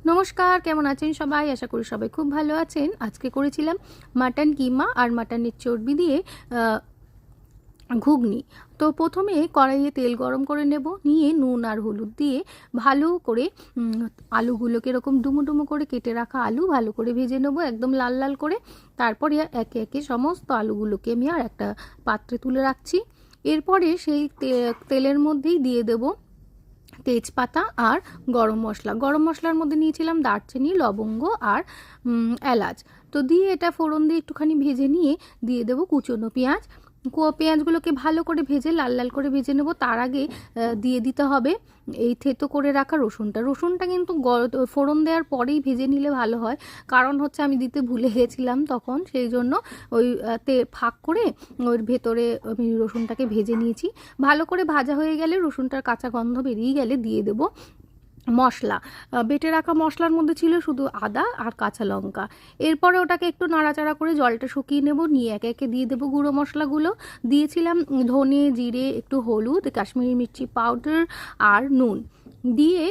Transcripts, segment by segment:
নমস্কার, কেমন আছেন সবাই? আশা করি সবাই খুব ভালো আছেন। আজকে করেছিলাম মাটন কিমা আর মাটনের চর্বি দিয়ে ঘুগনি। তো প্রথমে কড়াইয়ে তেল গরম করে নেব, নিয়ে নুন আর হলুদ দিয়ে ভালো করে আলুগুলোকে এরকম ডুমো ডুমো করে কেটে রাখা আলু ভালো করে ভেজে নেব একদম লাল লাল করে। তারপরে একে একে সমস্ত আলুগুলোকে আমি আর একটা পাত্রে তুলে রাখছি। এরপরে সেই তেলের মধ্যেই দিয়ে দেব তেজপাতা আর গরম মশলা। গরম মশলার মধ্যে নিয়েছিলাম দারচিনি, লবঙ্গ আর এলাচ। তো দিয়ে এটা ফোড়ন দিয়ে একটুখানি ভেজে নিয়ে দিয়ে দেবো কুচনো পেঁয়াজ। পেঁয়াজগুলোকে ভালো করে ভেজে লাল লাল করে ভেজে নেব। তার আগে দিয়ে দিতে হবে এই থেতো করে রাখা রসুনটা কিন্তু ফোড়ন দেওয়ার পরেই ভেজে নিলে ভালো হয়, কারণ হচ্ছে আমি দিতে ভুলে গেছিলাম তখন, সেই জন্য ওই ফাঁক করে ওর ভেতরে আমি রসুনটাকে ভেজে নিয়েছি। ভালো করে ভাজা হয়ে গেলে রসুনটার কাঁচা গন্ধ বেরিয়ে গেলে দিয়ে দেব মশলা। বেটে রাখা মশলার মধ্যে ছিল শুধু আদা আর কাঁচা লঙ্কা। এরপরে ওটাকে একটু নাড়াচাড়া করে জলটা শুকিয়ে নেব, নিয়ে একে একে দিয়ে দেবো গুঁড়ো মশলাগুলো। দিয়েছিলাম ধনে, জিরে, একটু হলুদ, কাশ্মীরি মির্চি পাউডার আর নুন দিয়ে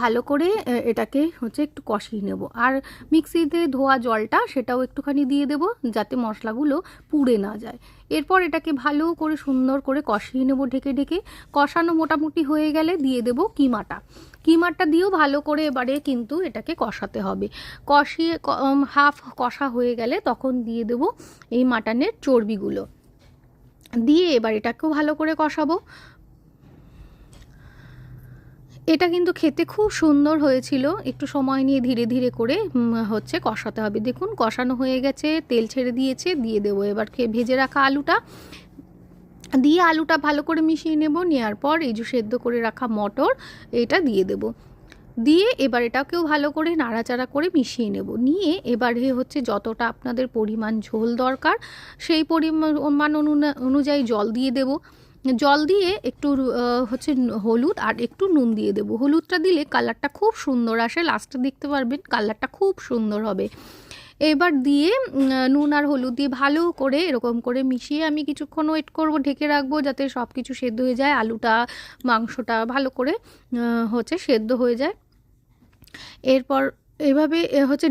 ভালো করে এটাকে একটু কষিয়ে নেব। আর মিক্সিতে ধোয়া জলটা সেটাও একটুখানি দিয়ে দেব, যাতে মশলাগুলো পুড়ে না যায়। এরপর এটাকে ভালো করে সুন্দর করে কষিয়ে নেব ঢেকে ঢেকে। কষানো মোটামুটি হয়ে গেলে দিয়ে দেব কিমাটা দিয়েও ভালো করে এবারে কিন্তু এটাকে কষাতে হবে। কষিয়ে হাফ কষা হয়ে গেলে তখন দিয়ে দেব এই মাটনের চর্বিগুলো দিয়ে এবার এটাকেও ভালো করে কষাবো। এটা কিন্তু খেতে খুব সুন্দর হয়েছিল। একটু সময় নিয়ে ধীরে ধীরে করে কষাতে হবে। দেখুন কষানো হয়ে গেছে, তেল ছেড়ে দিয়েছে। দিয়ে দেবো এবার ভেজে রাখা আলুটা, দিয়ে আলুটা ভালো করে মিশিয়ে নেব। নেওয়ার পর এই যে সেদ্ধ করে রাখা মটর এটা দিয়ে দেব, দিয়ে এবার এটাকেও ভালো করে নাড়াচাড়া করে মিশিয়ে নেব। নিয়ে এবারে যতটা আপনাদের পরিমাণ ঝোল দরকার সেই পরিমাণ অনুযায়ী জল দিয়ে দেব। জল দিয়ে একটু হলুদ আর একটু নুন দিয়ে দেব। হলুদটা দিলে কালারটা খুব সুন্দর আসে, লাস্টে দেখতে পারবেন কালারটা খুব সুন্দর হবে। এবার দিয়ে নুন আর হলুদ দিয়ে ভালো করে এরকম করে মিশিয়ে আমি কিছুক্ষণ ওয়েট করব, ঢেকে রাখবো যাতে সব কিছু সেদ্ধ হয়ে যায়, আলুটা মাংসটা ভালো করে সেদ্ধ হয়ে যায়। এরপর এভাবে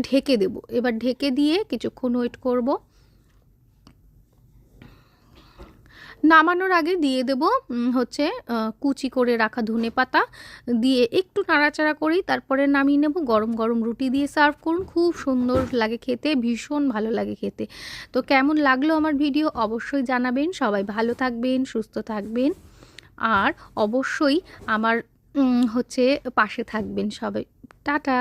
ঢেকে দেব। এবার ঢেকে দিয়ে কিছুক্ষণ ওয়েট করব। নামানোর আগে দিয়ে দেব কুচি করে রাখা ধনেপাতা, দিয়ে একটু নাড়াচাড়া করেই তারপরে নামিয়ে নেব। গরম গরম রুটি দিয়ে সার্ভ করুন, খুব সুন্দর লাগে খেতে, ভীষণ ভালো লাগে খেতে। তো কেমন লাগলো আমার ভিডিও অবশ্যই জানাবেন। সবাই ভালো থাকবেন, সুস্থ থাকবেন, আর অবশ্যই আমার পাশে থাকবেন সবাই। টাটা।